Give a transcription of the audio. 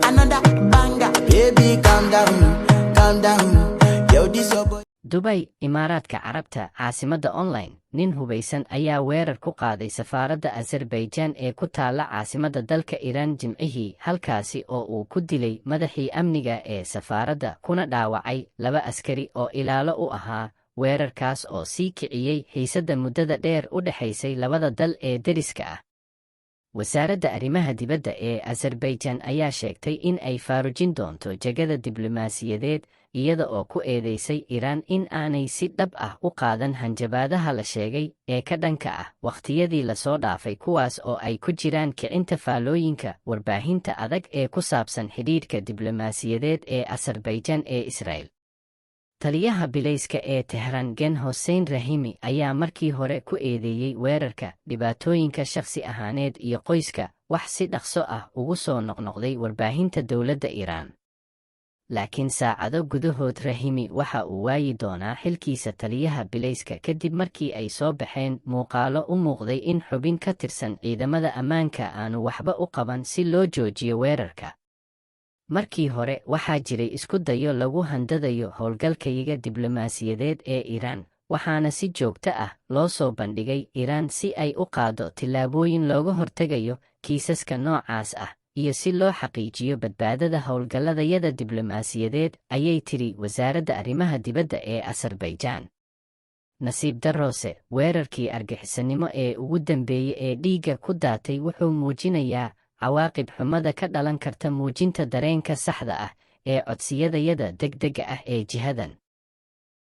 another banger. Baby, calm down. Yo, this your boy. Dubai, Imaaraadka Carabta, caasimadda online, nin hubaysan ayaa weerar ku qaaday safaaradda Azerbaijan ee ku taala caasimadda dalka Iran Jimcihii, halkaasi oo uu ku dilay madaxii amniga ee safaaradda kuna dhaawacay 2 askari oo ilaalo u ahaa. Weerarkaas oo sii kiciyey xiisadda muddada dheer u dhaxaysay labada dal ee deriska ah. Wasaaradda arrimaha dibadda ee Azerbaijan ayaa sheegtay in ay faarujin doonto jagada diblomaasiyadeed iyada oo ku eedeysay Iran in aanay si dhab ah u qaadan hanjabaadaha la sheegay ee ka dhanka ah waqtiyadii la soo dhaafay, kuwaas oo ay ku jiraan kicinta faallooyinka warbaahinta adag ee ku saabsan xidhiidhka diblomaasiyadeed ee Azerbaijan ee Israel. Taliyaha bilayska ee Tehran Gen Hossein Rahimi ayaa markii hore ku eedeeyey weerarka dhibaatooyinka shakhsi ahaaneed iyo qoyska, wax si dhaqso ah ugu soo noqnoqday warbaahinta dowladda Iran. Laakiin saacado gudahood Rahimi waxa uu waayi doonaa xilkiisa taliyaha bilayska kadib markii ay soo baxeen muuqaalo u muuqday in xubin ka tirsan ciidamada ammaanka aanu waxba u qaban si loo joojiyo weerarka. Markii hore waxaa jiray isku dayo lagu handadayo howlgalkayaga diblomaasiyadeed ee Iran, waxaana si joogto ah loo soo bandhigay Iran si ay u qaado tillaabooyin looga hortegayo kiisaska noocaas ah iyo si loo xaqiijiyo badbaadada howlgalladayada diblomaasiyadeed, ayay tiri wasaaradda arrimaha dibadda ee Azerbaijan. Nasiib darrose, weerarkii argixisannimo ee ugu dambeeyey ee dhiigga ku daatay wuxuu muujinayaa cawaaqib xumada ka dhalan karta muujinta dareenka saxda ah ee codsiyadayada degdega ah ee jihadan.